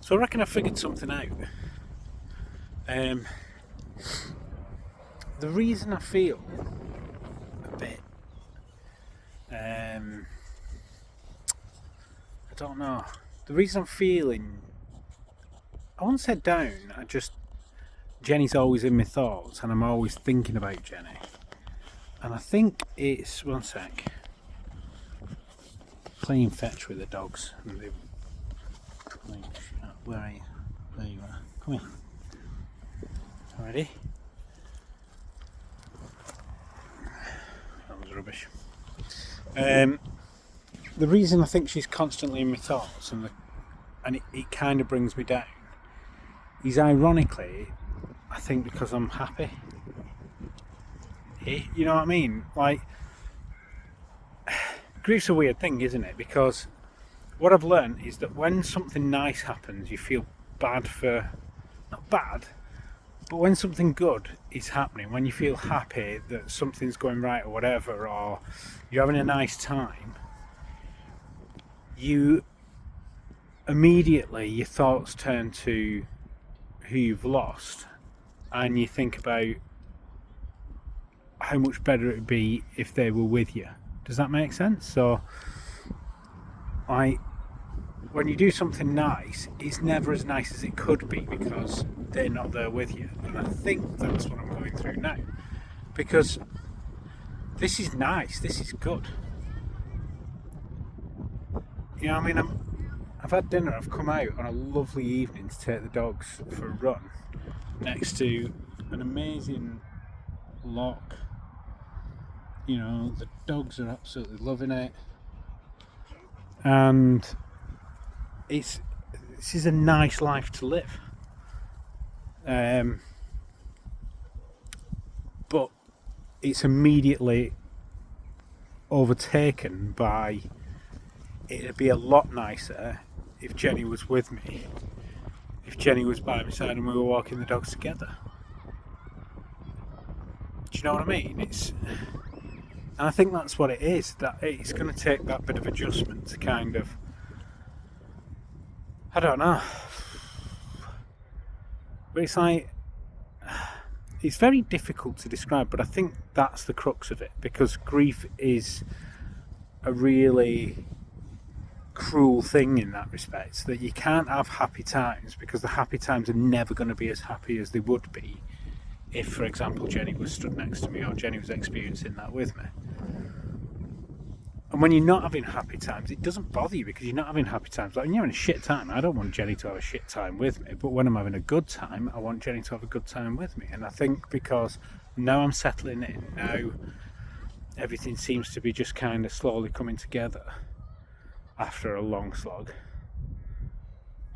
So I reckon I figured something out. The reason I feel a bit, I don't know. The reason I'm feeling, I won't say down. Jenny's always in my thoughts, and I'm always thinking about Jenny. And I think it's one sec. Playing fetch with the dogs. Where are you? There you are. Come here. Ready? That was rubbish. The reason I think she's constantly in my thoughts and it kind of brings me down is, ironically, I think because I'm happy. You know what I mean? Like, grief's a weird thing, isn't it? Because what I've learned is that when something nice happens, you feel bad for, not bad, but when something good is happening, when you feel happy that something's going right or whatever, or you're having a nice time, you immediately, your thoughts turn to who you've lost, and you think about how much better it would be if they were with you. Does that make sense? So, when you do something nice, it's never as nice as it could be because they're not there with you. And I think that's what I'm going through now. Because this is nice, this is good. You know what I mean? I've had dinner, I've come out on a lovely evening to take the dogs for a run next to an amazing loch. You know, the dogs are absolutely loving it. And this is a nice life to live. But it's immediately overtaken by, it'd be a lot nicer if Jenny was with me, if Jenny was by my side and we were walking the dogs together. Do you know what I mean? And I think that's what it is, that it's going to take that bit of adjustment to kind of, I don't know, but it's like, it's very difficult to describe, but I think that's the crux of it, because grief is a really cruel thing in that respect, that you can't have happy times, because the happy times are never going to be as happy as they would be if, for example, Jenny was stood next to me or Jenny was experiencing that with me. And when you're not having happy times, it doesn't bother you because you're not having happy times. Like when you're having a shit time, I don't want Jenny to have a shit time with me, but when I'm having a good time, I want Jenny to have a good time with me. And I think because now I'm settling in, now everything seems to be just kind of slowly coming together after a long slog,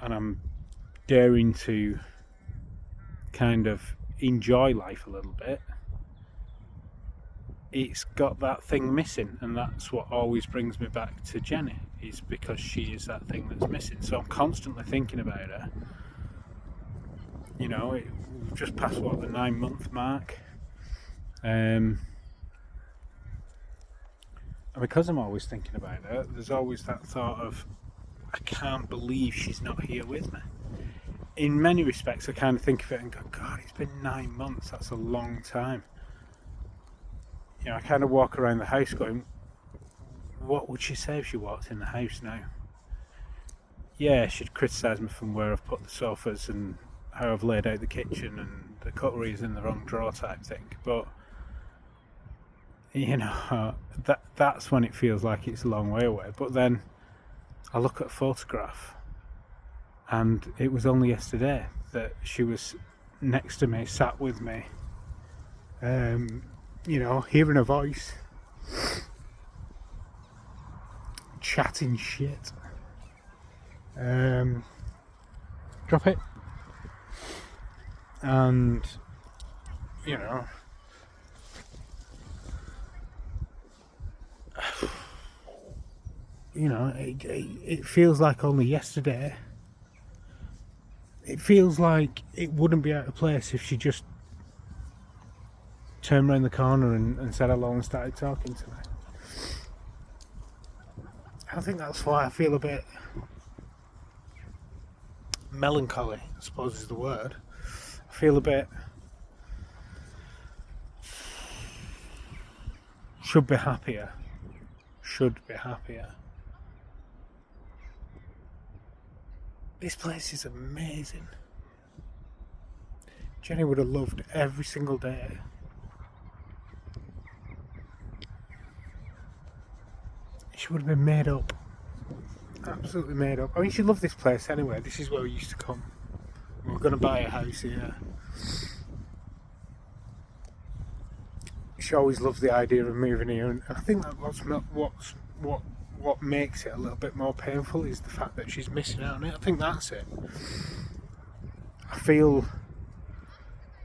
and I'm daring to kind of enjoy life a little bit, it's got that thing missing, and that's what always brings me back to Jenny, is because she is that thing that's missing. So I'm constantly thinking about her. You know, we've just passed the 9-month mark, and because I'm always thinking about her, there's always that thought of, I can't believe she's not here with me. In many respects, I kind of think of it and go, God, it's been 9 months, that's a long time. You know, I kind of walk around the house going, what would she say if she walked in the house now? Yeah, she'd criticise me from where I've put the sofas and how I've laid out the kitchen and the cutlery is in the wrong drawer type thing. But, you know, that's when it feels like it's a long way away. But then I look at a photograph, and it was only yesterday that she was next to me, sat with me, you know, hearing her voice, chatting shit. Drop it. And, you know, it feels like only yesterday. It feels like it wouldn't be out of place if she just turned around the corner and said hello and started talking to me. I think that's why I feel a bit melancholy, I suppose is the word. I feel a bit... Should be happier. This place is amazing. Jenny would have loved every single day. She would have been made up. Absolutely made up. I mean, she loved this place anyway. This is where we used to come. We were going to buy a house here. She always loved the idea of moving here, and I think that what makes it a little bit more painful is the fact that she's missing out on it. I think that's it. I feel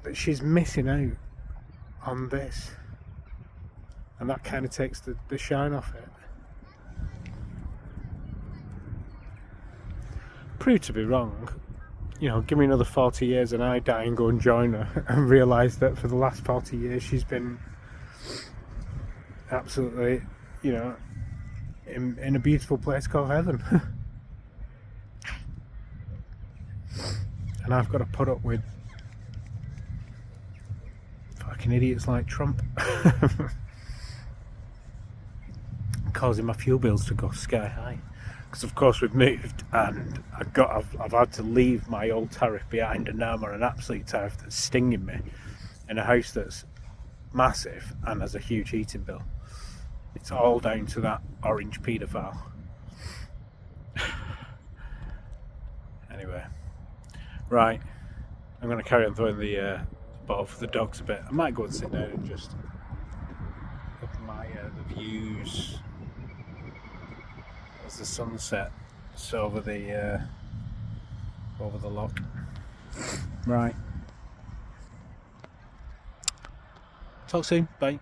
that she's missing out on this, and that kind of takes the shine off it. Proved to be wrong. You know, give me another 40 years and I die and go and join her and realise that for the last 40 years she's been absolutely, you know, in a beautiful place called heaven. And I've got to put up with fucking idiots like Trump causing my fuel bills to go sky high. Because of course we've moved and I've had to leave my old tariff behind, and now I'm on an absolute tariff that's stinging me in a house that's massive and has a huge heating bill. It's all down to that orange paedophile. Anyway, right, I'm going to carry on throwing the bottle for the dogs a bit. I might go and sit down and just look at my the views as the sun sets over the lock. Right. Talk soon. Bye.